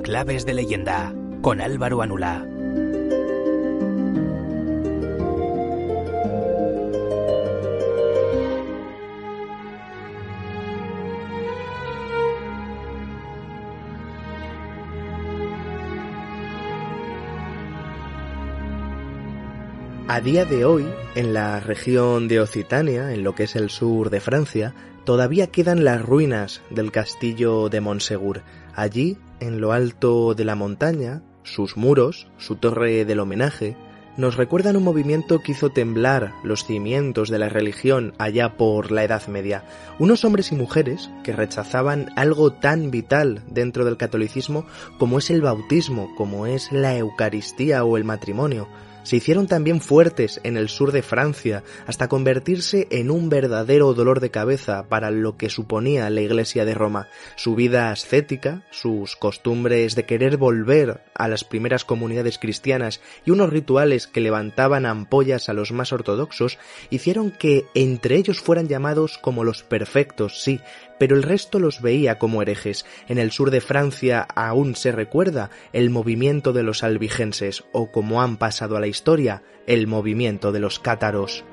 Claves de Leyenda, con Álvaro Anula. A día de hoy, en la región de Occitania, en lo que es el sur de Francia, todavía quedan las ruinas del castillo de Montsegur. Allí, en lo alto de la montaña, sus muros, su torre del homenaje, nos recuerdan un movimiento que hizo temblar los cimientos de la religión allá por la Edad Media. Unos hombres y mujeres que rechazaban algo tan vital dentro del catolicismo como es el bautismo, como es la Eucaristía o el matrimonio. Se hicieron también fuertes en el sur de Francia, hasta convertirse en un verdadero dolor de cabeza para lo que suponía la Iglesia de Roma. Su vida ascética, sus costumbres de querer volver a las primeras comunidades cristianas y unos rituales que levantaban ampollas a los más ortodoxos, hicieron que entre ellos fueran llamados como los perfectos, sí, pero el resto los veía como herejes. En el sur de Francia aún se recuerda el movimiento de los albigenses, o como han pasado a la historia, el movimiento de los cátaros.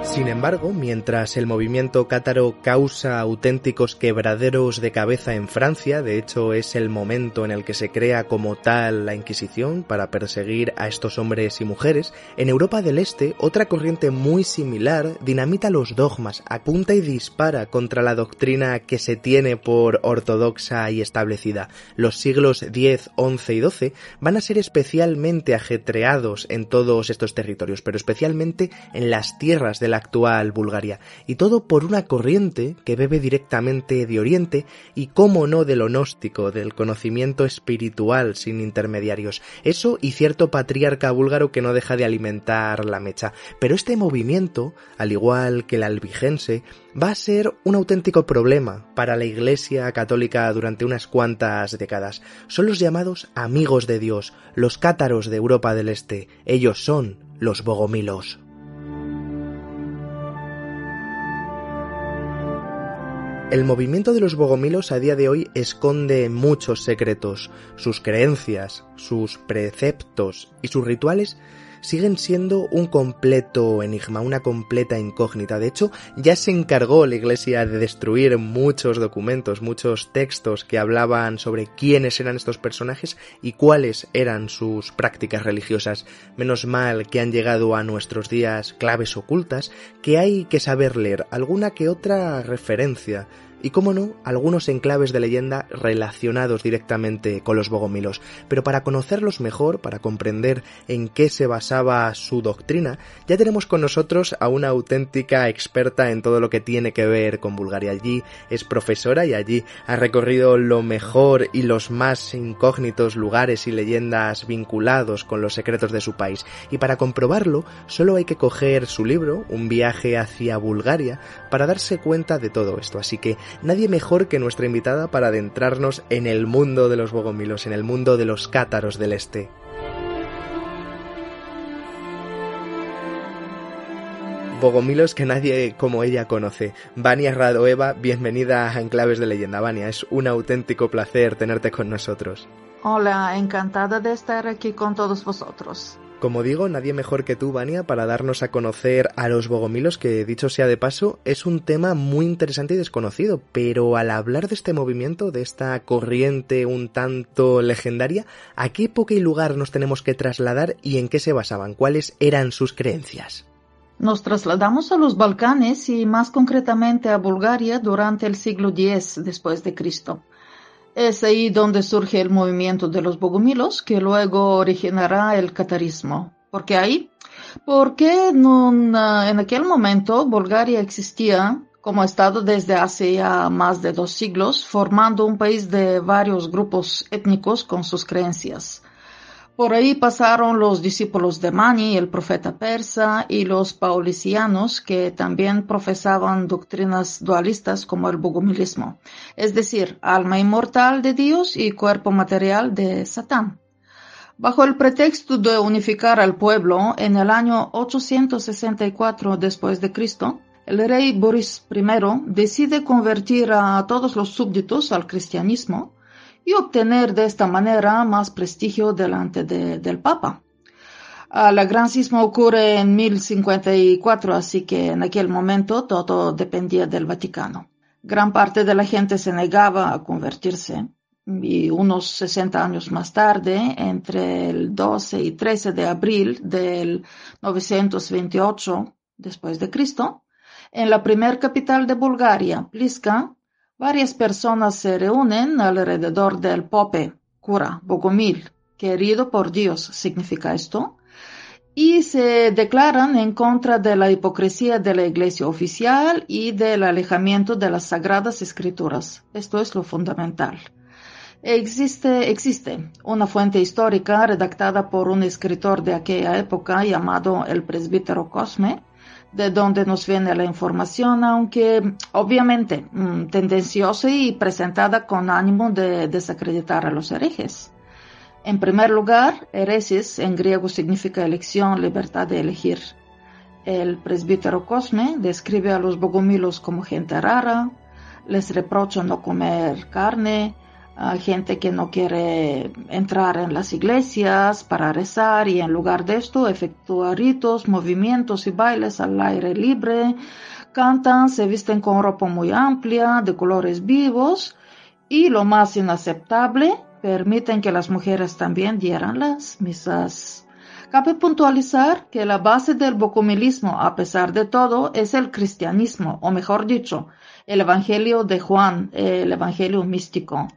Sin embargo, mientras el movimiento cátaro causa auténticos quebraderos de cabeza en Francia, de hecho es el momento en el que se crea como tal la Inquisición para perseguir a estos hombres y mujeres, en Europa del Este otra corriente muy similar dinamita los dogmas, apunta y dispara contra la doctrina que se tiene por ortodoxa y establecida. Los siglos X, XI y XII van a ser especialmente ajetreados en todos estos territorios, pero especialmente en las tierras de la actual Bulgaria, y todo por una corriente que bebe directamente de Oriente y, cómo no, de lo gnóstico, del conocimiento espiritual sin intermediarios. Eso y cierto patriarca búlgaro que no deja de alimentar la mecha. Pero este movimiento, al igual que el albigense, va a ser un auténtico problema para la Iglesia católica durante unas cuantas décadas. Son los llamados amigos de Dios, los cátaros de Europa del Este. Ellos son los bogomilos. El movimiento de los bogomilos a día de hoy esconde muchos secretos. Sus creencias, sus preceptos y sus rituales siguen siendo un completo enigma, una completa incógnita. De hecho, ya se encargó la Iglesia de destruir muchos documentos, muchos textos que hablaban sobre quiénes eran estos personajes y cuáles eran sus prácticas religiosas. Menos mal que han llegado a nuestros días claves ocultas que hay que saber leer, alguna que otra referencia. Y, cómo no, algunos enclaves de leyenda relacionados directamente con los bogomilos. Pero para conocerlos mejor, para comprender en qué se basaba su doctrina, ya tenemos con nosotros a una auténtica experta en todo lo que tiene que ver con Bulgaria. Allí es profesora y allí ha recorrido lo mejor y los más incógnitos lugares y leyendas vinculados con los secretos de su país. Y para comprobarlo, solo hay que coger su libro, Un viaje hacia Bulgaria, para darse cuenta de todo esto. Así que nadie mejor que nuestra invitada para adentrarnos en el mundo de los bogomilos, en el mundo de los cátaros del Este. Bogomilos que nadie como ella conoce. Vania Radoeva, bienvenida a Enclaves de Leyenda. Vania, es un auténtico placer tenerte con nosotros. Hola, encantada de estar aquí con todos vosotros. Como digo, nadie mejor que tú, Vania, para darnos a conocer a los bogomilos, que, dicho sea de paso, es un tema muy interesante y desconocido, pero al hablar de este movimiento, de esta corriente un tanto legendaria, ¿a qué época y lugar nos tenemos que trasladar y en qué se basaban? ¿Cuáles eran sus creencias? Nos trasladamos a los Balcanes y más concretamente a Bulgaria durante el siglo X después de Cristo. Es ahí donde surge el movimiento de los bogomilos, que luego originará el catarismo. ¿Por qué ahí? Porque en aquel momento Bulgaria existía como estado desde hace ya más de 2 siglos, formando un país de varios grupos étnicos con sus creencias. Por ahí pasaron los discípulos de Mani, el profeta persa, y los paulicianos, que también profesaban doctrinas dualistas como el bogomilismo, es decir, alma inmortal de Dios y cuerpo material de Satán. Bajo el pretexto de unificar al pueblo, en el año 864 después de Cristo, el rey Boris I decide convertir a todos los súbditos al cristianismo y obtener de esta manera más prestigio delante del Papa. La gran cisma ocurre en 1054, así que en aquel momento todo dependía del Vaticano. Gran parte de la gente se negaba a convertirse y unos 60 años más tarde, entre el 12 y 13 de abril del 928 después de Cristo, en la primer capital de Bulgaria, Pliska, varias personas se reúnen alrededor del pope, cura Bogomil, querido por Dios, significa esto, y se declaran en contra de la hipocresía de la Iglesia oficial y del alejamiento de las Sagradas Escrituras. Esto es lo fundamental. Existe una fuente histórica redactada por un escritor de aquella época llamado el presbítero Cosme, de donde nos viene la información, aunque obviamente tendenciosa y presentada con ánimo de desacreditar a los herejes. En primer lugar, heresis en griego significa elección, libertad de elegir. El presbítero Cosme describe a los bogomilos como gente rara, les reprocha no comer carne, a gente que no quiere entrar en las iglesias para rezar y en lugar de esto efectúa ritos, movimientos y bailes al aire libre, cantan, se visten con ropa muy amplia, de colores vivos y lo más inaceptable, permiten que las mujeres también dieran las misas. Cabe puntualizar que la base del bogomilismo, a pesar de todo, es el cristianismo, o mejor dicho, el Evangelio de Juan, el Evangelio místico.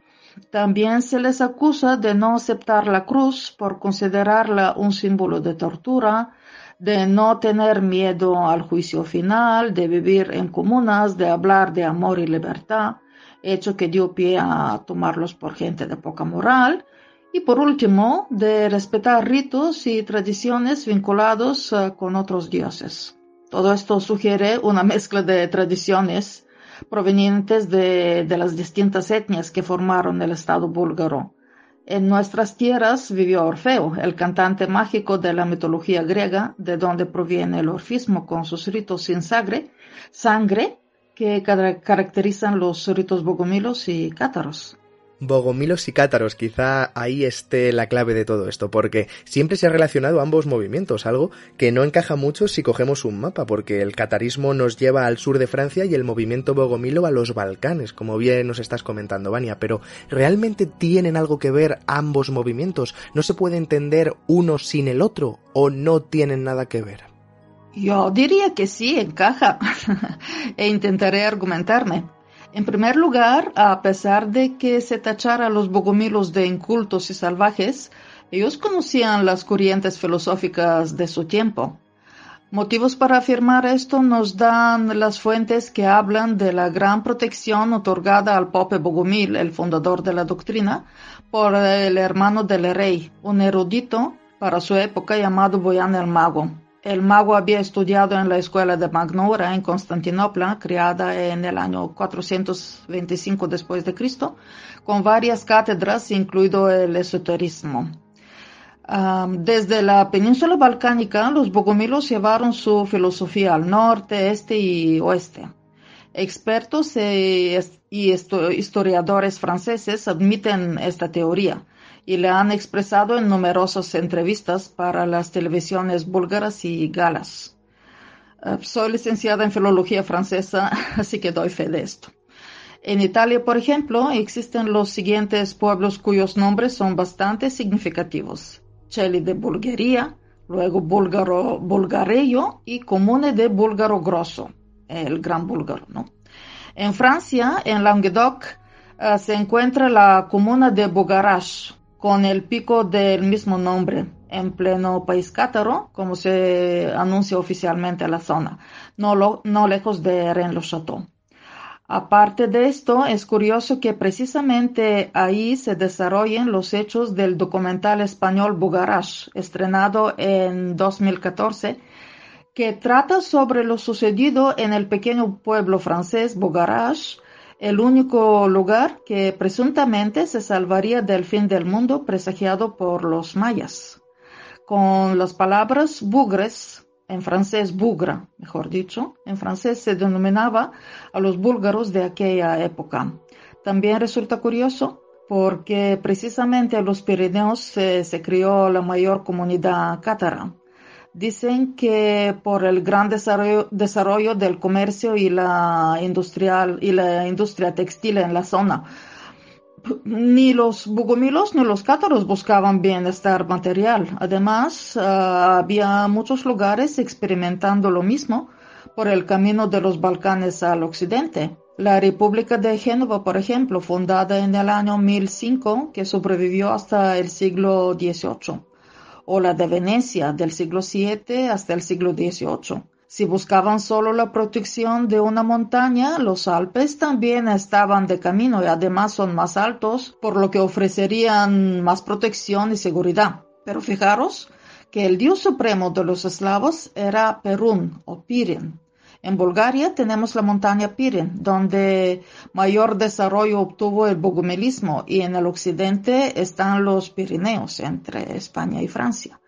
También se les acusa de no aceptar la cruz por considerarla un símbolo de tortura, de no tener miedo al juicio final, de vivir en comunas, de hablar de amor y libertad, hecho que dio pie a tomarlos por gente de poca moral, y por último, de respetar ritos y tradiciones vinculados con otros dioses. Todo esto sugiere una mezcla de tradiciones provenientes de las distintas etnias que formaron el Estado búlgaro. En nuestras tierras vivió Orfeo, el cantante mágico de la mitología griega, de donde proviene el orfismo con sus ritos sin sangre, que caracterizan los ritos bogomilos y cátaros. Bogomilos y cátaros, quizá ahí esté la clave de todo esto, porque siempre se ha relacionado ambos movimientos, algo que no encaja mucho si cogemos un mapa, porque el catarismo nos lleva al sur de Francia y el movimiento bogomilo a los Balcanes, como bien nos estás comentando, Vania, pero ¿realmente tienen algo que ver ambos movimientos? ¿No se puede entender uno sin el otro o no tienen nada que ver? Yo diría que sí, encaja, e intentaré argumentarme. En primer lugar, a pesar de que se tachara a los bogomilos de incultos y salvajes, ellos conocían las corrientes filosóficas de su tiempo. Motivos para afirmar esto nos dan las fuentes que hablan de la gran protección otorgada al pope Bogomil, el fundador de la doctrina, por el hermano del rey, un erudito para su época llamado Boian el Mago. El mago había estudiado en la escuela de Magnaura en Constantinopla, creada en el año 425 después de Cristo, con varias cátedras, incluido el esoterismo. Desde la península balcánica, los bogomilos llevaron su filosofía al norte, este y oeste. Expertos y historiadores franceses admiten esta teoría y la han expresado en numerosas entrevistas para las televisiones búlgaras y galas. Soy licenciada en filología francesa, así que doy fe de esto. En Italia, por ejemplo, existen los siguientes pueblos cuyos nombres son bastante significativos: Celi de Bulgaria, luego Búlgaro Bulgareyo y Comune de Búlgaro Grosso, el Gran Búlgaro, ¿no? En Francia, en Languedoc, se encuentra la comuna de Bogarash, con el pico del mismo nombre, en pleno país cátaro, como se anuncia oficialmente la zona, no lejos de Rennes-le-Château. Aparte de esto, es curioso que precisamente ahí se desarrollen los hechos del documental español Bogarash, estrenado en 2014, que trata sobre lo sucedido en el pequeño pueblo francés Bogarash, el único lugar que presuntamente se salvaría del fin del mundo presagiado por los mayas. Con las palabras bugres, en francés bugra, mejor dicho, en francés se denominaba a los búlgaros de aquella época. También resulta curioso porque precisamente en los Pirineos se crió la mayor comunidad cátara. Dicen que por el gran desarrollo del comercio y la industria textil en la zona, ni los bogomilos ni los cátaros buscaban bienestar material. Además, había muchos lugares experimentando lo mismo por el camino de los Balcanes al occidente. La República de Génova, por ejemplo, fundada en el año 1005, que sobrevivió hasta el siglo XVIII, o la de Venecia del siglo VII hasta el siglo XVIII. Si buscaban solo la protección de una montaña, los Alpes también estaban de camino y además son más altos, por lo que ofrecerían más protección y seguridad. Pero fijaros que el dios supremo de los eslavos era Perún o Pirin. En Bulgaria tenemos la montaña Pirin, donde mayor desarrollo obtuvo el bogomilismo, y en el occidente están los Pirineos, entre España y Francia.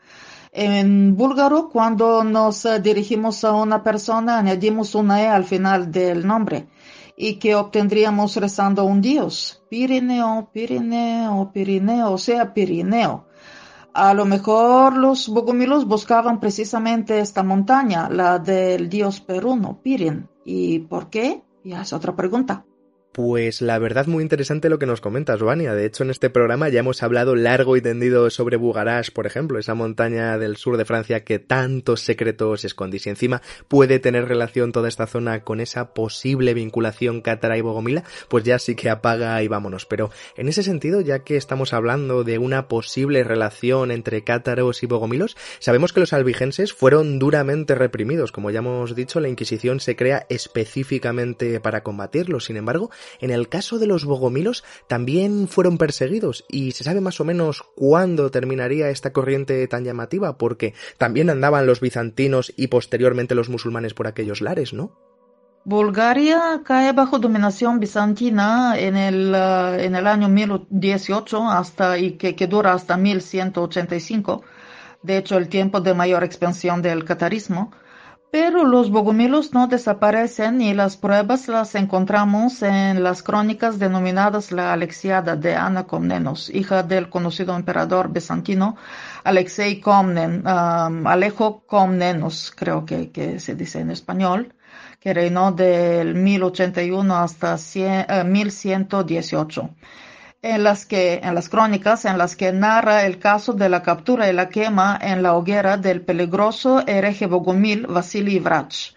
En búlgaro, cuando nos dirigimos a una persona, añadimos una E al final del nombre, y que obtendríamos rezando a un dios. Pirineo, Pirineo, Pirineo, o sea, Pirineo. A lo mejor los bogomilos buscaban precisamente esta montaña, la del dios peruno, Pirin. ¿Y por qué? Ya es otra pregunta. Pues la verdad muy interesante lo que nos comentas, Vania. De hecho, en este programa ya hemos hablado largo y tendido sobre Bugarach, por ejemplo, esa montaña del sur de Francia que tantos secretos esconde. Y si encima puede tener relación toda esta zona con esa posible vinculación cátara y bogomila, pues ya sí que apaga y vámonos. Pero en ese sentido, ya que estamos hablando de una posible relación entre cátaros y bogomilos, sabemos que los albigenses fueron duramente reprimidos. Como ya hemos dicho, la Inquisición se crea específicamente para combatirlos. Sin embargo, en el caso de los bogomilos también fueron perseguidos, y se sabe más o menos cuándo terminaría esta corriente tan llamativa, porque también andaban los bizantinos y posteriormente los musulmanes por aquellos lares, ¿no? Bulgaria cae bajo dominación bizantina en el año 1018 que dura hasta 1185, de hecho el tiempo de mayor expansión del catarismo. Pero los bogomilos no desaparecen, y las pruebas las encontramos en las crónicas denominadas la Alexiada de Ana Komnenos, hija del conocido emperador bizantino Alexei Comnen, Alejo Komnenos, creo que se dice en español, que reinó del 1081 hasta 1118. En las crónicas en las que narra el caso de la captura y la quema en la hoguera del peligroso hereje bogomil Vasili Vrach.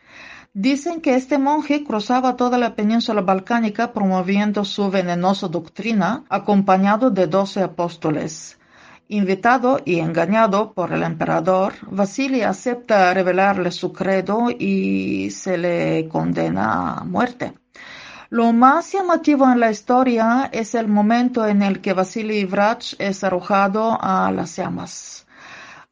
Dicen que este monje cruzaba toda la península balcánica promoviendo su venenosa doctrina, acompañado de 12 apóstoles. Invitado y engañado por el emperador, Vasili acepta revelarle su credo y se le condena a muerte. Lo más llamativo en la historia es el momento en el que Vasili Vrach es arrojado a las llamas.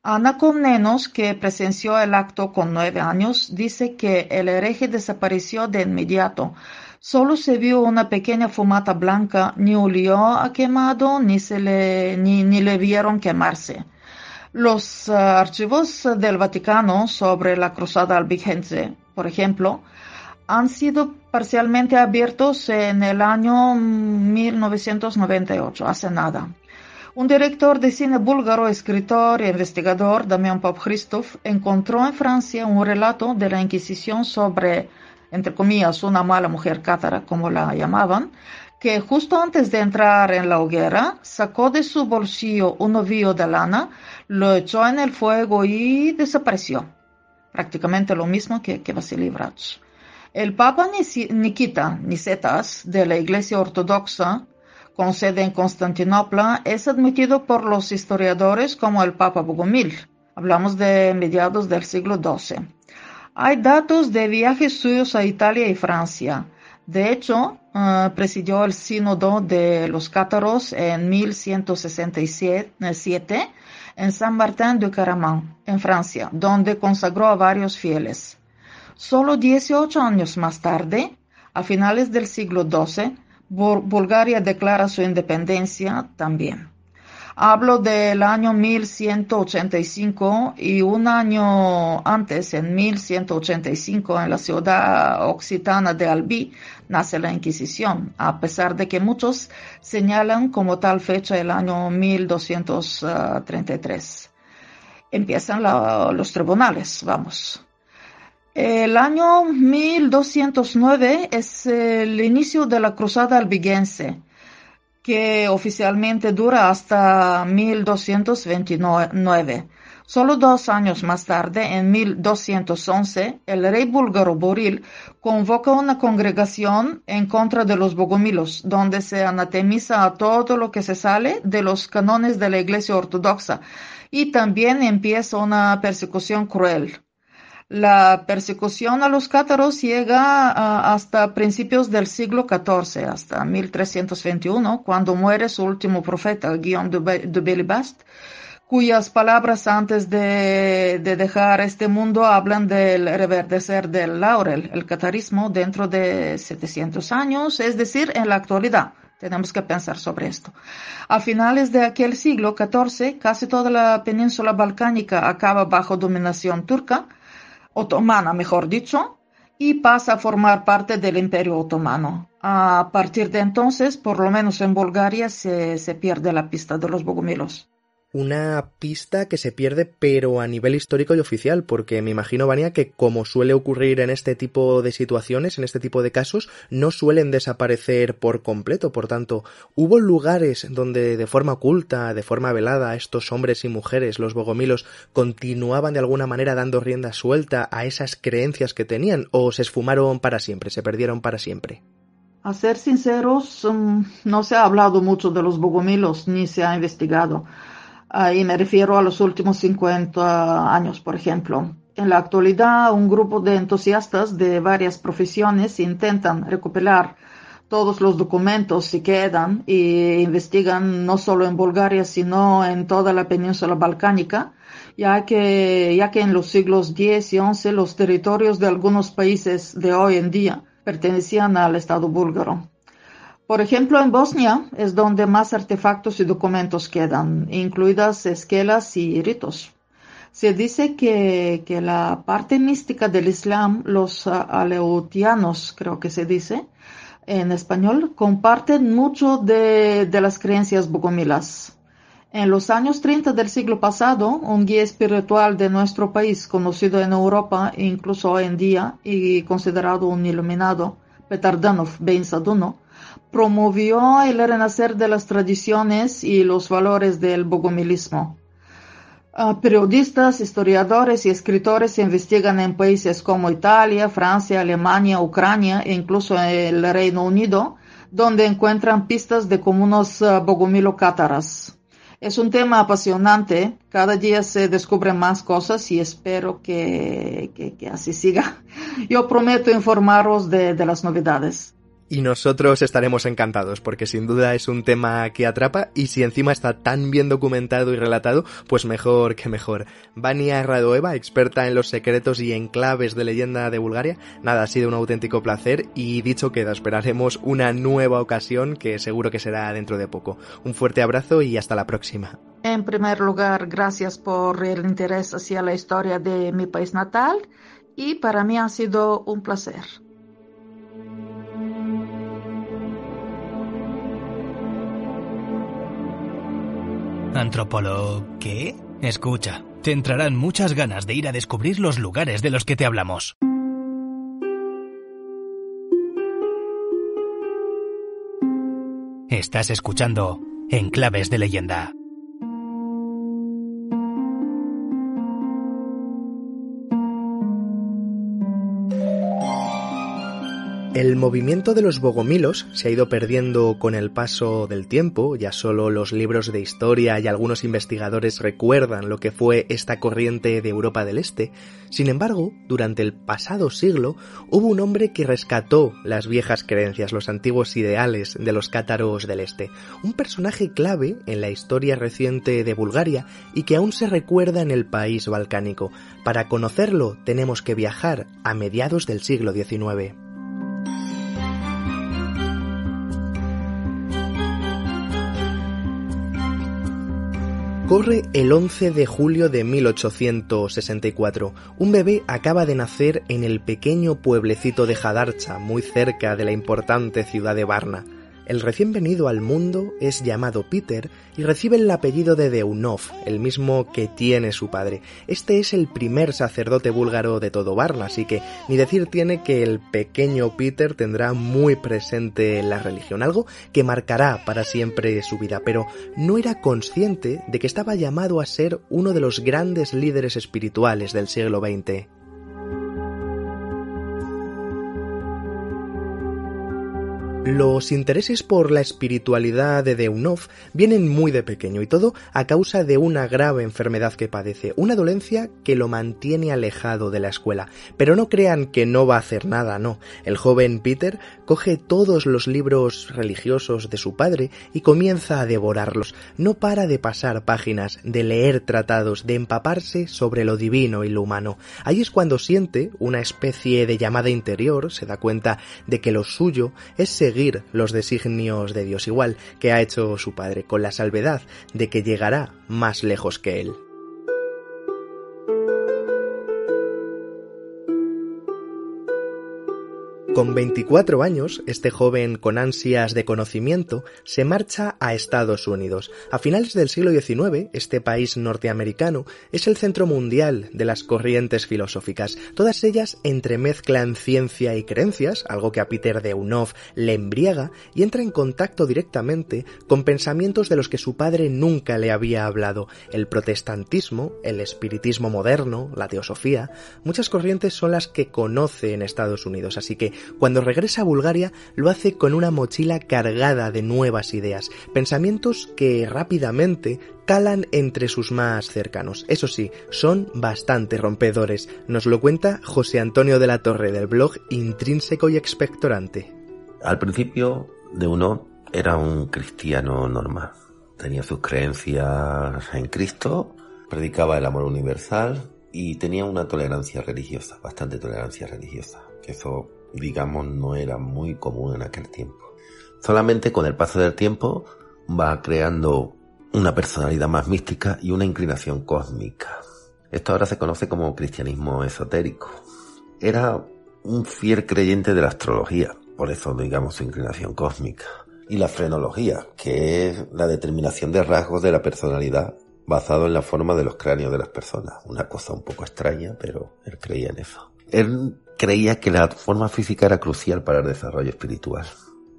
Ana Komnenos, que presenció el acto con 9 años, dice que el hereje desapareció de inmediato. Solo se vio una pequeña fumata blanca, ni olió a quemado, ni le vieron quemarse. Los archivos del Vaticano sobre la cruzada albigense, por ejemplo, han sido parcialmente abiertos en el año 1998, hace nada. Un director de cine búlgaro, escritor e investigador, Damian Popchristov, encontró en Francia un relato de la Inquisición sobre, entre comillas, una mala mujer cátara, como la llamaban, que justo antes de entrar en la hoguera, sacó de su bolsillo un ovillo de lana, lo echó en el fuego y desapareció. Prácticamente lo mismo que Vasili Vrach. El Papa Nikita Nicetas, de la Iglesia Ortodoxa, con sede en Constantinopla, es admitido por los historiadores como el Papa Bogomil. Hablamos de mediados del siglo XII. Hay datos de viajes suyos a Italia y Francia. De hecho, presidió el sínodo de los cátaros en 1167 en Saint-Martin-de-Caraman, en Francia, donde consagró a varios fieles. Solo 18 años más tarde, a finales del siglo XII, Bulgaria declara su independencia también. Hablo del año 1185 y un año antes, en 1185, en la ciudad occitana de Albi, nace la Inquisición, a pesar de que muchos señalan como tal fecha el año 1233. Empiezan los tribunales, vamos. El año 1209 es el inicio de la Cruzada Albigense, que oficialmente dura hasta 1229. Solo 2 años más tarde, en 1211, el rey búlgaro Boril convoca una congregación en contra de los bogomilos, donde se anatemiza a todo lo que se sale de los cánones de la Iglesia Ortodoxa, y también empieza una persecución cruel. La persecución a los cátaros llega hasta principios del siglo XIV, hasta 1321, cuando muere su último profeta, Guillaume de Belibast, cuyas palabras antes de dejar este mundo hablan del reverdecer del laurel, el catarismo, dentro de 700 años, es decir, en la actualidad. Tenemos que pensar sobre esto. A finales de aquel siglo XIV, casi toda la península balcánica acaba bajo dominación turca, otomana, mejor dicho, y pasa a formar parte del Imperio Otomano. A partir de entonces, por lo menos en Bulgaria, se pierde la pista de los bogomilos. Una pista que se pierde, pero a nivel histórico y oficial, porque me imagino, Vania, que como suele ocurrir en este tipo de situaciones, en este tipo de casos, no suelen desaparecer por completo. Por tanto, ¿hubo lugares donde de forma oculta, de forma velada, estos hombres y mujeres, los bogomilos, continuaban de alguna manera dando rienda suelta a esas creencias que tenían, o se esfumaron para siempre, se perdieron para siempre? A ser sinceros, no se ha hablado mucho de los bogomilos, ni se ha investigado. Y me refiero a los últimos 50 años, por ejemplo. En la actualidad, un grupo de entusiastas de varias profesiones intentan recopilar todos los documentos que quedan e investigan no solo en Bulgaria, sino en toda la península balcánica, ya que en los siglos X y XI los territorios de algunos países de hoy en día pertenecían al Estado búlgaro. Por ejemplo, en Bosnia es donde más artefactos y documentos quedan, incluidas esquelas y ritos. Se dice que la parte mística del Islam, los aleutianos, creo que se dice en español, comparten mucho de las creencias bogomilas. En los años 30 del siglo pasado, un guía espiritual de nuestro país, conocido en Europa e incluso hoy en día y considerado un iluminado, Petardanov Ben Saduno, promovió el renacer de las tradiciones y los valores del bogomilismo. Periodistas, historiadores y escritores investigan en países como Italia, Francia, Alemania, Ucrania e incluso el Reino Unido, donde encuentran pistas de comunas bogomilo-cátaras. Es un tema apasionante, cada día se descubren más cosas y espero que así siga. Yo prometo informaros de las novedades. Y nosotros estaremos encantados, porque sin duda es un tema que atrapa, y si encima está tan bien documentado y relatado, pues mejor que mejor. Vania Radoeva, experta en los secretos y enclaves de leyenda de Bulgaria, nada, ha sido un auténtico placer, y dicho queda, esperaremos una nueva ocasión que seguro que será dentro de poco. Un fuerte abrazo y hasta la próxima. En primer lugar, gracias por el interés hacia la historia de mi país natal, y para mí ha sido un placer. ¿Antropólogo qué? Escucha, te entrarán muchas ganas de ir a descubrir los lugares de los que te hablamos. Estás escuchando Enclaves de Leyenda. El movimiento de los bogomilos se ha ido perdiendo con el paso del tiempo, ya solo los libros de historia y algunos investigadores recuerdan lo que fue esta corriente de Europa del Este. Sin embargo, durante el pasado siglo hubo un hombre que rescató las viejas creencias, los antiguos ideales de los cátaros del Este, un personaje clave en la historia reciente de Bulgaria y que aún se recuerda en el país balcánico. Para conocerlo tenemos que viajar a mediados del siglo XIX. Corre el 11 de julio de 1864. Un bebé acaba de nacer en el pequeño pueblecito de Jadarcha, muy cerca de la importante ciudad de Varna. El recién venido al mundo es llamado Peter y recibe el apellido de Deunov, el mismo que tiene su padre. Este es el primer sacerdote búlgaro de todo Varna, así que ni decir tiene que el pequeño Peter tendrá muy presente la religión, algo que marcará para siempre su vida, pero no era consciente de que estaba llamado a ser uno de los grandes líderes espirituales del siglo XX. Los intereses por la espiritualidad de Deunov vienen muy de pequeño y todo a causa de una grave enfermedad que padece, una dolencia que lo mantiene alejado de la escuela. Pero no crean que no va a hacer nada, no. El joven Peter coge todos los libros religiosos de su padre y comienza a devorarlos. No para de pasar páginas, de leer tratados, de empaparse sobre lo divino y lo humano. Ahí es cuando siente una especie de llamada interior, se da cuenta de que lo suyo es seguir los designios de Dios, igual que ha hecho su padre, con la salvedad de que llegará más lejos que él. Con 24 años, este joven con ansias de conocimiento se marcha a Estados Unidos. A finales del siglo XIX, este país norteamericano es el centro mundial de las corrientes filosóficas. Todas ellas entremezclan ciencia y creencias, algo que a Peter Deunov le embriaga, y entra en contacto directamente con pensamientos de los que su padre nunca le había hablado. El protestantismo, el espiritismo moderno, la teosofía, muchas corrientes son las que conoce en Estados Unidos, así que cuando regresa a Bulgaria lo hace con una mochila cargada de nuevas ideas, pensamientos que rápidamente calan entre sus más cercanos. Eso sí, son bastante rompedores. Nos lo cuenta José Antonio de la Torre del blog Intrínseco y Expectorante. Al principio, Deunov era un cristiano normal. Tenía sus creencias en Cristo, predicaba el amor universal y tenía una tolerancia religiosa, bastante tolerancia religiosa. Eso, digamos, no era muy común en aquel tiempo. Solamente con el paso del tiempo va creando una personalidad más mística y una inclinación cósmica. Esto ahora se conoce como cristianismo esotérico. Era un fiel creyente de la astrología, por eso digamos su inclinación cósmica. Y la frenología, que es la determinación de rasgos de la personalidad basado en la forma de los cráneos de las personas. Una cosa un poco extraña, pero él creía en eso. Él creía que la forma física era crucial para el desarrollo espiritual.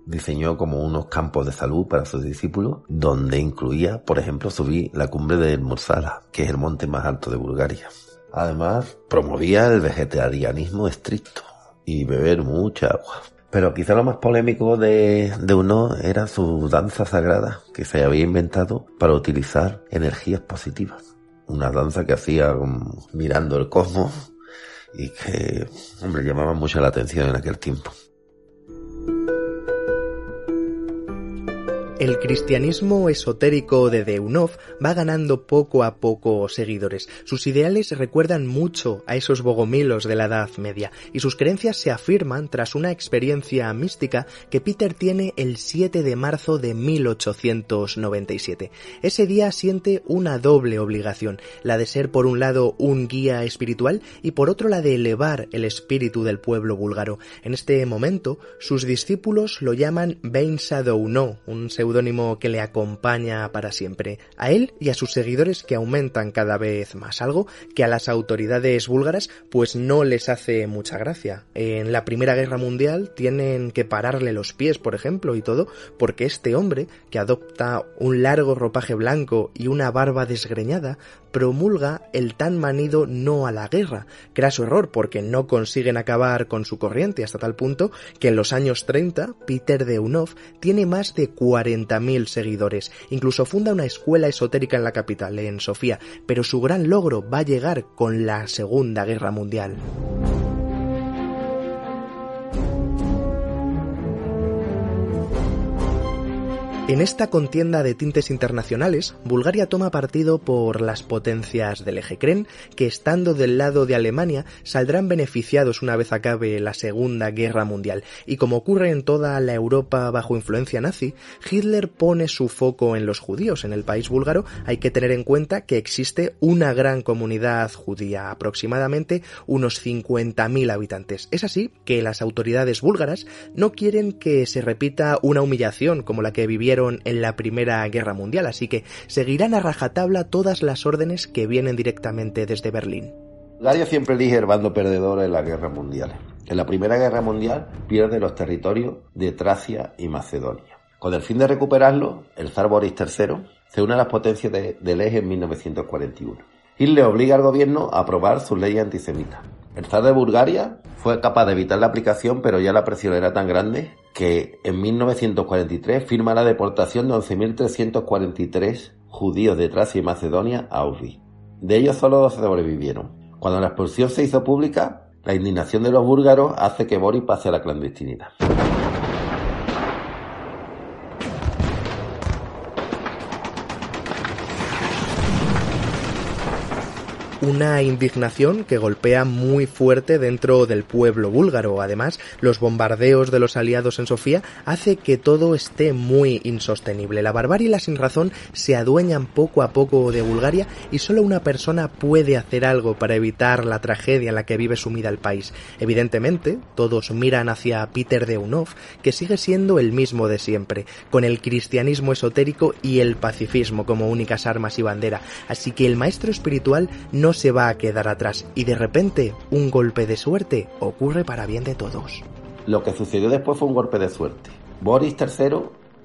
Diseñó como unos campos de salud para sus discípulos, donde incluía, por ejemplo, subir la cumbre del Mursala, que es el monte más alto de Bulgaria. Además, promovía el vegetarianismo estricto y beber mucha agua. Pero quizá lo más polémico de uno era su danza sagrada, que se había inventado para utilizar energías positivas. Una danza que hacía mirando el cosmos, y que, llamaba mucho la atención en aquel tiempo. El cristianismo esotérico de Deunov va ganando poco a poco seguidores. Sus ideales recuerdan mucho a esos bogomilos de la Edad Media y sus creencias se afirman tras una experiencia mística que Peter tiene el 7 de marzo de 1897. Ese día siente una doble obligación, la de ser por un lado un guía espiritual y por otro la de elevar el espíritu del pueblo búlgaro. En este momento, sus discípulos lo llaman Beinsa Deunov, un seudónimo que le acompaña para siempre, a él y a sus seguidores que aumentan cada vez más, algo que a las autoridades búlgaras pues no les hace mucha gracia. En la Primera Guerra Mundial tienen que pararle los pies, por ejemplo, y todo, porque este hombre, que adopta un largo ropaje blanco y una barba desgreñada, promulga el tan manido no a la guerra. Craso error, porque no consiguen acabar con su corriente, hasta tal punto que en los años 30 Peter Deunov tiene más de 40.000 seguidores. Incluso funda una escuela esotérica en la capital, en Sofía, pero su gran logro va a llegar con la Segunda Guerra Mundial. En esta contienda de tintes internacionales, Bulgaria toma partido por las potencias del eje. Creen que estando del lado de Alemania saldrán beneficiados una vez acabe la Segunda Guerra Mundial. Y como ocurre en toda la Europa bajo influencia nazi, Hitler pone su foco en los judíos. En el país búlgaro hay que tener en cuenta que existe una gran comunidad judía, aproximadamente unos 50.000 habitantes. Es así que las autoridades búlgaras no quieren que se repita una humillación como la que vivieron en la Primera Guerra Mundial, así que seguirán a rajatabla todas las órdenes que vienen directamente desde Berlín. Bulgaria siempre elige el bando perdedor en las guerras mundiales. En la Primera Guerra Mundial pierde los territorios de Tracia y Macedonia. Con el fin de recuperarlos, el zar Boris III se une a las potencias del eje en 1941. Hitler obliga al gobierno a aprobar sus leyes antisemitas. El zar de Bulgaria fue capaz de evitar la aplicación, pero ya la presión era tan grande que en 1943 firma la deportación de 11.343 judíos de Tracia y Macedonia a Auschwitz. De ellos solo 2 sobrevivieron. Cuando la expulsión se hizo pública, la indignación de los búlgaros hace que Boris pase a la clandestinidad. Una indignación que golpea muy fuerte dentro del pueblo búlgaro. Además, los bombardeos de los aliados en Sofía hace que todo esté muy insostenible. La barbarie y la sinrazón se adueñan poco a poco de Bulgaria y solo una persona puede hacer algo para evitar la tragedia en la que vive sumida el país. Evidentemente, todos miran hacia Peter Deunov, que sigue siendo el mismo de siempre, con el cristianismo esotérico y el pacifismo como únicas armas y bandera. Así que el maestro espiritual no se va a quedar atrás y de repente un golpe de suerte ocurre para bien de todos. Lo que sucedió después fue un golpe de suerte. Boris III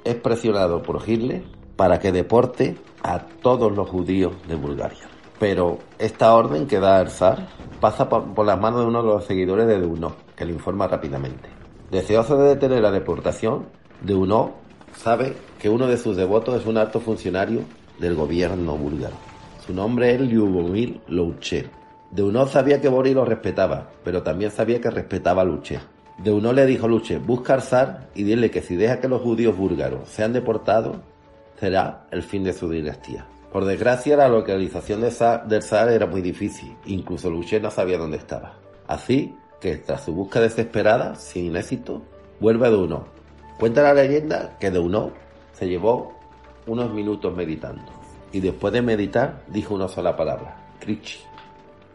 es presionado por Hitler para que deporte a todos los judíos de Bulgaria. Pero esta orden que da el zar pasa por las manos de uno de los seguidores de Deunov, que le informa rápidamente. Deseoso de detener la deportación, Deunov sabe que uno de sus devotos es un alto funcionario del gobierno búlgaro. Su nombre es Lyubomir Louchev. Deunov sabía que Boris lo respetaba, pero también sabía que respetaba a Louchev. Deunov le dijo a Louchev: busca al zar y dile que si deja que los judíos búlgaros sean deportados, será el fin de su dinastía. Por desgracia, la localización del zar era muy difícil, incluso Louchev no sabía dónde estaba. Así que, tras su búsqueda desesperada, sin éxito, vuelve a Deunov. Cuenta la leyenda que Deunov se llevó unos minutos meditando. Y después de meditar, dijo una sola palabra: Krichi.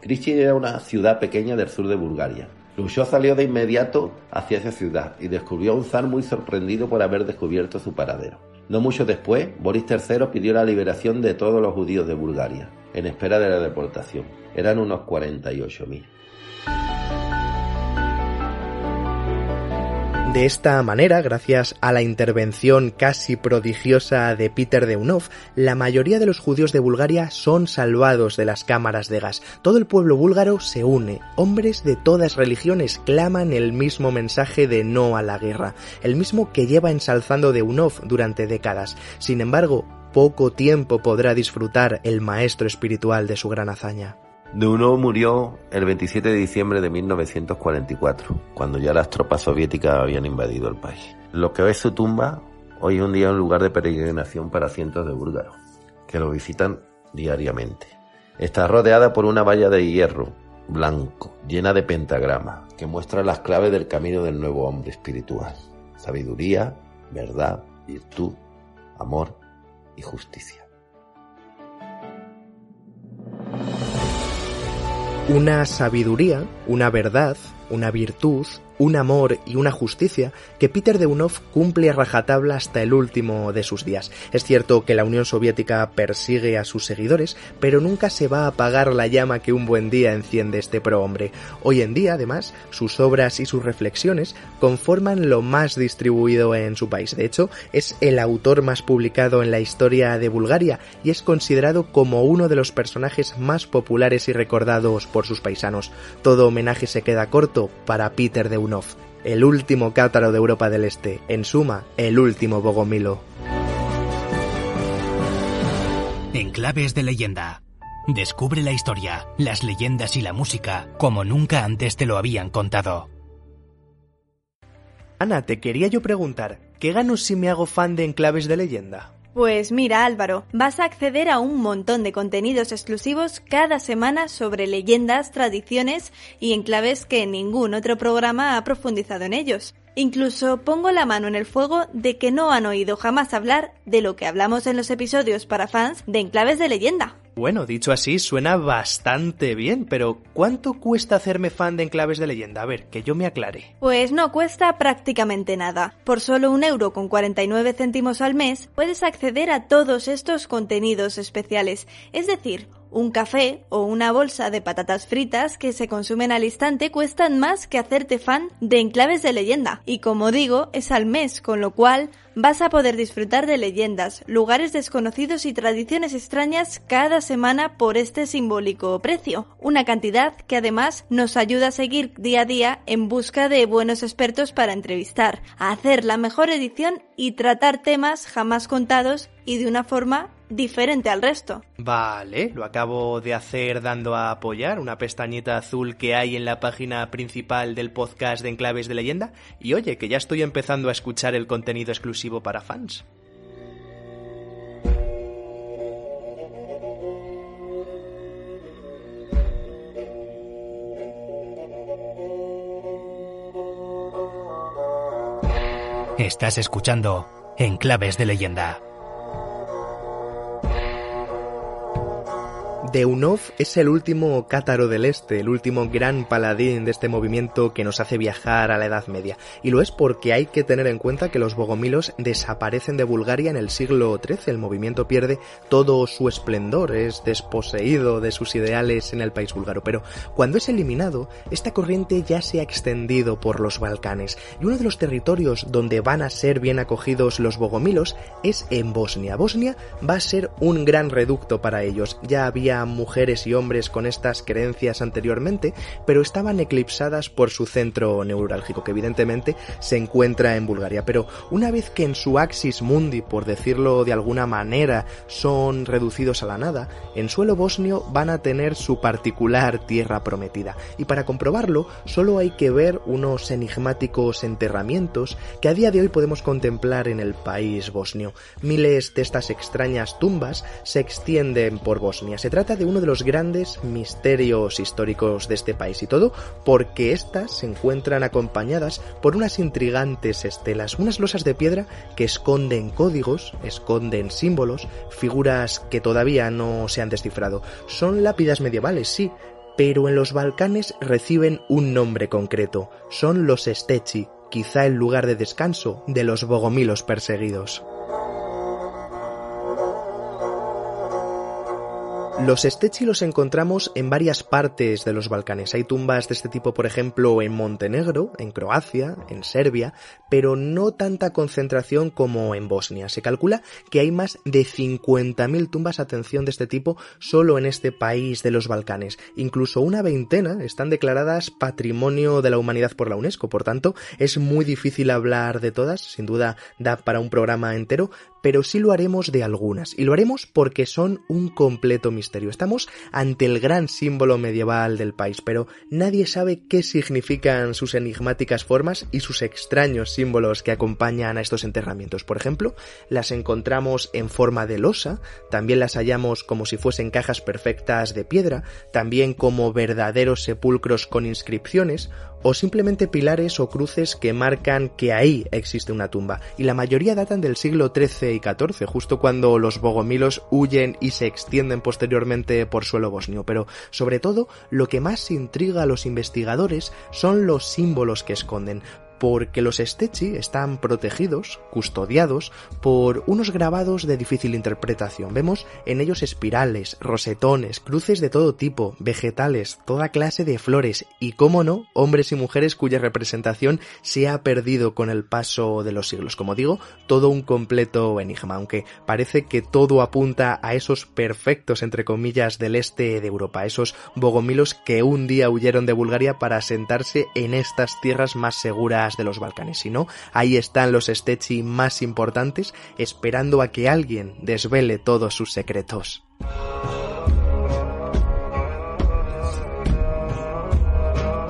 Krichi era una ciudad pequeña del sur de Bulgaria. Louchev salió de inmediato hacia esa ciudad y descubrió a un zar muy sorprendido por haber descubierto su paradero. No mucho después, Boris III pidió la liberación de todos los judíos de Bulgaria, en espera de la deportación. Eran unos 48.000. De esta manera, gracias a la intervención casi prodigiosa de Peter Deunov, la mayoría de los judíos de Bulgaria son salvados de las cámaras de gas. Todo el pueblo búlgaro se une. Hombres de todas religiones claman el mismo mensaje de no a la guerra, el mismo que lleva ensalzando Deunov durante décadas. Sin embargo, poco tiempo podrá disfrutar el maestro espiritual de su gran hazaña. Deunov murió el 27 de diciembre de 1944, cuando ya las tropas soviéticas habían invadido el país. Lo que es su tumba, hoy en día es un lugar de peregrinación para cientos de búlgaros, que lo visitan diariamente. Está rodeada por una valla de hierro blanco, llena de pentagramas, que muestra las claves del camino del nuevo hombre espiritual: sabiduría, verdad, virtud, amor y justicia. Una sabiduría, una verdad, una virtud, un amor y una justicia que Peter Deunov cumple a rajatabla hasta el último de sus días. Es cierto que la Unión Soviética persigue a sus seguidores, pero nunca se va a apagar la llama que un buen día enciende este prohombre. Hoy en día, además, sus obras y sus reflexiones conforman lo más distribuido en su país. De hecho, es el autor más publicado en la historia de Bulgaria y es considerado como uno de los personajes más populares y recordados por sus paisanos. Todo homenaje se queda corto para Peter Deunov, el último cátaro de Europa del Este, en suma, el último Bogomilo. Enclaves de leyenda. Descubre la historia, las leyendas y la música como nunca antes te lo habían contado. Ana, te quería yo preguntar, ¿qué gano si me hago fan de Enclaves de Leyenda? Pues mira, Álvaro, vas a acceder a un montón de contenidos exclusivos cada semana sobre leyendas, tradiciones y enclaves que ningún otro programa ha profundizado en ellos. Incluso pongo la mano en el fuego de que no han oído jamás hablar de lo que hablamos en los episodios para fans de Enclaves de Leyenda. Bueno, dicho así, suena bastante bien, pero ¿cuánto cuesta hacerme fan de Enclaves de Leyenda? A ver, que yo me aclare. Pues no cuesta prácticamente nada. Por solo 1,49 € al mes puedes acceder a todos estos contenidos especiales, es decir, un café o una bolsa de patatas fritas que se consumen al instante cuestan más que hacerte fan de Enclaves de Leyenda. Y como digo, es al mes, con lo cual vas a poder disfrutar de leyendas, lugares desconocidos y tradiciones extrañas cada semana por este simbólico precio. Una cantidad que además nos ayuda a seguir día a día en busca de buenos expertos para entrevistar, a hacer la mejor edición y tratar temas jamás contados y de una forma diferente al resto. Vale, lo acabo de hacer dando a apoyar, una pestañita azul que hay en la página principal del podcast de Enclaves de Leyenda, y oye, que ya estoy empezando a escuchar el contenido exclusivo para fans. Estás escuchando Enclaves de Leyenda. Deunov es el último cátaro del Este, el último gran paladín de este movimiento que nos hace viajar a la Edad Media. Y lo es porque hay que tener en cuenta que los bogomilos desaparecen de Bulgaria en el siglo XIII. El movimiento pierde todo su esplendor, es desposeído de sus ideales en el país búlgaro. Pero cuando es eliminado, esta corriente ya se ha extendido por los Balcanes. Y uno de los territorios donde van a ser bien acogidos los bogomilos es en Bosnia. Bosnia va a ser un gran reducto para ellos. Ya había mujeres y hombres con estas creencias anteriormente, pero estaban eclipsadas por su centro neurálgico, que evidentemente se encuentra en Bulgaria. Pero una vez que en su axis mundi, por decirlo de alguna manera, son reducidos a la nada, en suelo bosnio van a tener su particular tierra prometida. Y para comprobarlo, solo hay que ver unos enigmáticos enterramientos que a día de hoy podemos contemplar en el país bosnio. Miles de estas extrañas tumbas se extienden por Bosnia. Se trata de uno de los grandes misterios históricos de este país, y todo porque estas se encuentran acompañadas por unas intrigantes estelas, unas losas de piedra que esconden códigos, esconden símbolos, figuras que todavía no se han descifrado. Son lápidas medievales, sí, pero en los Balcanes reciben un nombre concreto. Son los Stechi, quizá el lugar de descanso de los bogomilos perseguidos. Los Stechi los encontramos en varias partes de los Balcanes. Hay tumbas de este tipo, por ejemplo, en Montenegro, en Croacia, en Serbia, pero no tanta concentración como en Bosnia. Se calcula que hay más de 50.000 tumbas, atención, de este tipo solo en este país de los Balcanes. Incluso una veintena están declaradas Patrimonio de la Humanidad por la UNESCO. Por tanto, es muy difícil hablar de todas, sin duda da para un programa entero, pero sí lo haremos de algunas. Y lo haremos porque son un completo misterio. Estamos ante el gran símbolo medieval del país, pero nadie sabe qué significan sus enigmáticas formas y sus extraños símbolos que acompañan a estos enterramientos. Por ejemplo, las encontramos en forma de losa, también las hallamos como si fuesen cajas perfectas de piedra, también como verdaderos sepulcros con inscripciones, o simplemente pilares o cruces que marcan que ahí existe una tumba. Y la mayoría datan del siglo XIII y XIV, justo cuando los bogomilos huyen y se extienden posteriormente por suelo bosnio. Pero, sobre todo, lo que más intriga a los investigadores son los símbolos que esconden, porque los Stechi están protegidos, custodiados, por unos grabados de difícil interpretación. Vemos en ellos espirales, rosetones, cruces de todo tipo, vegetales, toda clase de flores y, cómo no, hombres y mujeres cuya representación se ha perdido con el paso de los siglos. Como digo, todo un completo enigma, aunque parece que todo apunta a esos perfectos, entre comillas, del este de Europa, esos bogomilos que un día huyeron de Bulgaria para asentarse en estas tierras más seguras de los Balcanes. Si no, ahí están los Stechi más importantes, esperando a que alguien desvele todos sus secretos.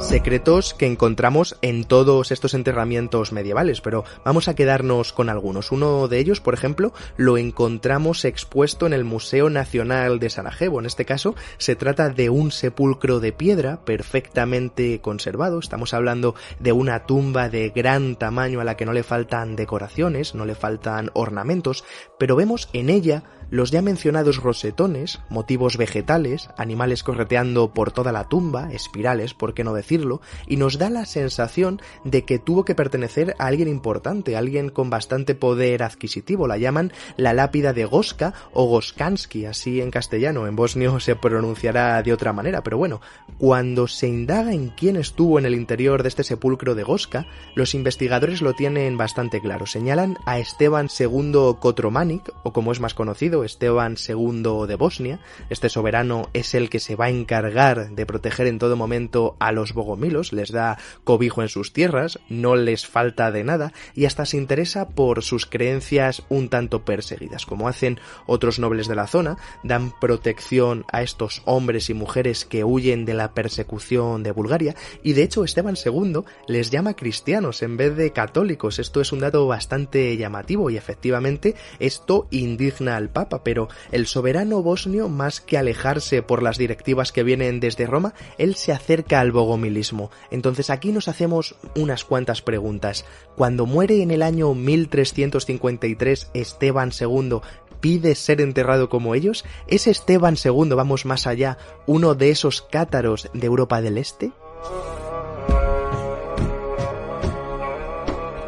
Secretos que encontramos en todos estos enterramientos medievales, pero vamos a quedarnos con algunos. Uno de ellos, por ejemplo, lo encontramos expuesto en el Museo Nacional de Sarajevo. En este caso, se trata de un sepulcro de piedra perfectamente conservado. Estamos hablando de una tumba de gran tamaño a la que no le faltan decoraciones, no le faltan ornamentos, pero vemos en ella los ya mencionados rosetones, motivos vegetales, animales correteando por toda la tumba, espirales, por qué no decirlo, y nos da la sensación de que tuvo que pertenecer a alguien importante, alguien con bastante poder adquisitivo. La llaman la lápida de Goska o Goskansky, así en castellano. En bosnio se pronunciará de otra manera, pero bueno, cuando se indaga en quién estuvo en el interior de este sepulcro de Goska, los investigadores lo tienen bastante claro. Señalan a Esteban II Kotromanic, o como es más conocido, Esteban II de Bosnia. Este soberano es el que se va a encargar de proteger en todo momento a los bogomilos, les da cobijo en sus tierras, no les falta de nada y hasta se interesa por sus creencias un tanto perseguidas. Como hacen otros nobles de la zona, dan protección a estos hombres y mujeres que huyen de la persecución de Bulgaria y de hecho Esteban II les llama cristianos en vez de católicos. Esto es un dato bastante llamativo y efectivamente esto indigna al Papa, pero el soberano bosnio, más que alejarse por las directivas que vienen desde Roma, él se acerca al bogomilismo. Entonces aquí nos hacemos unas cuantas preguntas. Cuando muere en el año 1353 Esteban II, ¿pide ser enterrado como ellos? ¿Es Esteban II, vamos más allá, uno de esos cátaros de Europa del Este?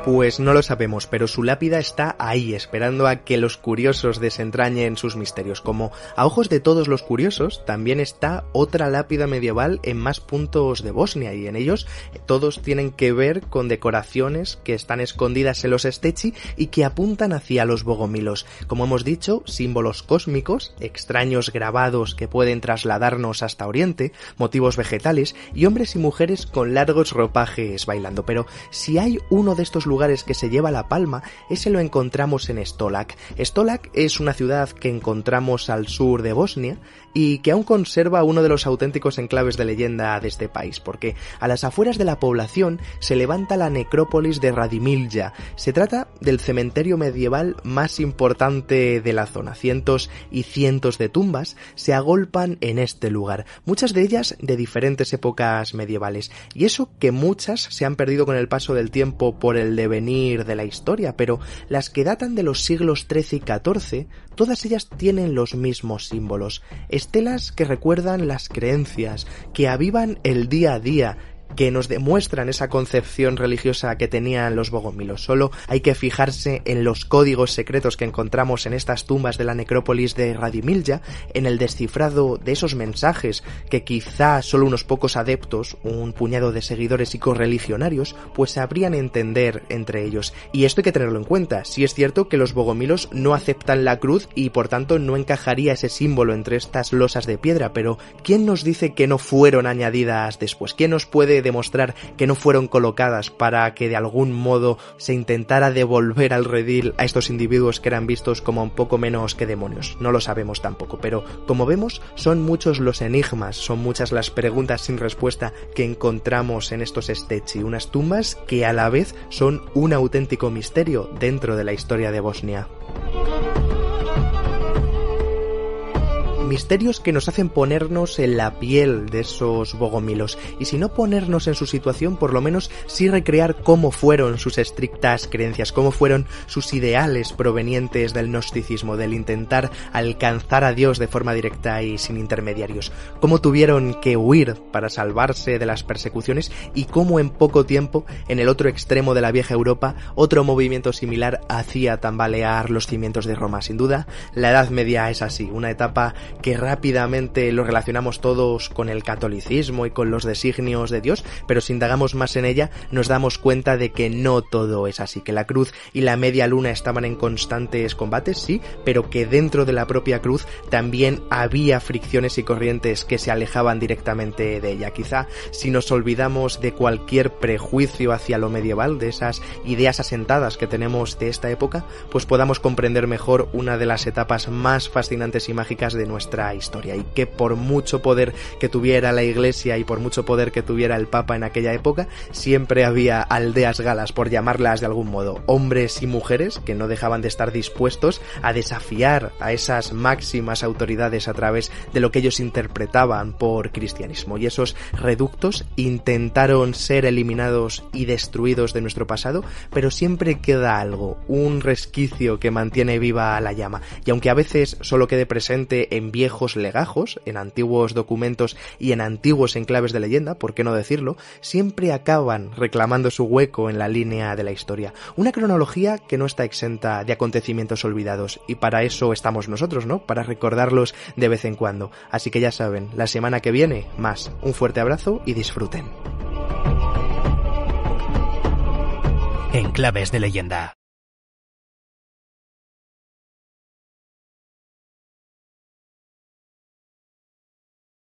Pues no lo sabemos, pero su lápida está ahí, esperando a que los curiosos desentrañen sus misterios. Como a ojos de todos los curiosos, también está otra lápida medieval en más puntos de Bosnia, y en ellos todos tienen que ver con decoraciones que están escondidas en los steci y que apuntan hacia los bogomilos. Como hemos dicho, símbolos cósmicos, extraños grabados que pueden trasladarnos hasta Oriente, motivos vegetales y hombres y mujeres con largos ropajes bailando. Pero si hay uno de estos lugares que se lleva la palma, ese lo encontramos en Stolac. Stolac es una ciudad que encontramos al sur de Bosnia y que aún conserva uno de los auténticos enclaves de leyenda de este país, porque a las afueras de la población se levanta la necrópolis de Radimilja. Se trata del cementerio medieval más importante de la zona. Cientos y cientos de tumbas se agolpan en este lugar, muchas de ellas de diferentes épocas medievales, y eso que muchas se han perdido con el paso del tiempo por el devenir de la historia, pero las que datan de los siglos XIII y XIV, todas ellas tienen los mismos símbolos, estelas que recuerdan las creencias, que avivan el día a día, que nos demuestran esa concepción religiosa que tenían los bogomilos. Solo hay que fijarse en los códigos secretos que encontramos en estas tumbas de la necrópolis de Radimilja, en el descifrado de esos mensajes que quizá solo unos pocos adeptos, un puñado de seguidores y correligionarios, pues sabrían entender entre ellos. Y esto hay que tenerlo en cuenta. Sí es cierto que los bogomilos no aceptan la cruz y por tanto no encajaría ese símbolo entre estas losas de piedra, pero ¿quién nos dice que no fueron añadidas después? ¿Quién nos puede demostrar que no fueron colocadas para que de algún modo se intentara devolver al redil a estos individuos que eran vistos como un poco menos que demonios? No lo sabemos tampoco, pero como vemos son muchos los enigmas, son muchas las preguntas sin respuesta que encontramos en estos steci, unas tumbas que a la vez son un auténtico misterio dentro de la historia de Bosnia. Misterios que nos hacen ponernos en la piel de esos bogomilos, y si no ponernos en su situación, por lo menos sí recrear cómo fueron sus estrictas creencias, cómo fueron sus ideales provenientes del gnosticismo, del intentar alcanzar a Dios de forma directa y sin intermediarios, cómo tuvieron que huir para salvarse de las persecuciones y cómo en poco tiempo, en el otro extremo de la vieja Europa, otro movimiento similar hacía tambalear los cimientos de Roma. Sin duda, la Edad Media es así, una etapa que rápidamente lo relacionamos todos con el catolicismo y con los designios de Dios, pero si indagamos más en ella nos damos cuenta de que no todo es así, que la cruz y la media luna estaban en constantes combates, sí, pero que dentro de la propia cruz también había fricciones y corrientes que se alejaban directamente de ella. Quizá si nos olvidamos de cualquier prejuicio hacia lo medieval, de esas ideas asentadas que tenemos de esta época, pues podamos comprender mejor una de las etapas más fascinantes y mágicas de nuestra nuestra historia, y que por mucho poder que tuviera la Iglesia y por mucho poder que tuviera el Papa en aquella época, siempre había aldeas galas, por llamarlas de algún modo, hombres y mujeres que no dejaban de estar dispuestos a desafiar a esas máximas autoridades a través de lo que ellos interpretaban por cristianismo, y esos reductos intentaron ser eliminados y destruidos de nuestro pasado, pero siempre queda algo, un resquicio que mantiene viva la llama, y aunque a veces solo quede presente en viejos legajos, en antiguos documentos y en antiguos enclaves de leyenda, por qué no decirlo, siempre acaban reclamando su hueco en la línea de la historia. Una cronología que no está exenta de acontecimientos olvidados, y para eso estamos nosotros, ¿no? Para recordarlos de vez en cuando. Así que ya saben, la semana que viene, más. Un fuerte abrazo y disfruten. Enclaves de leyenda.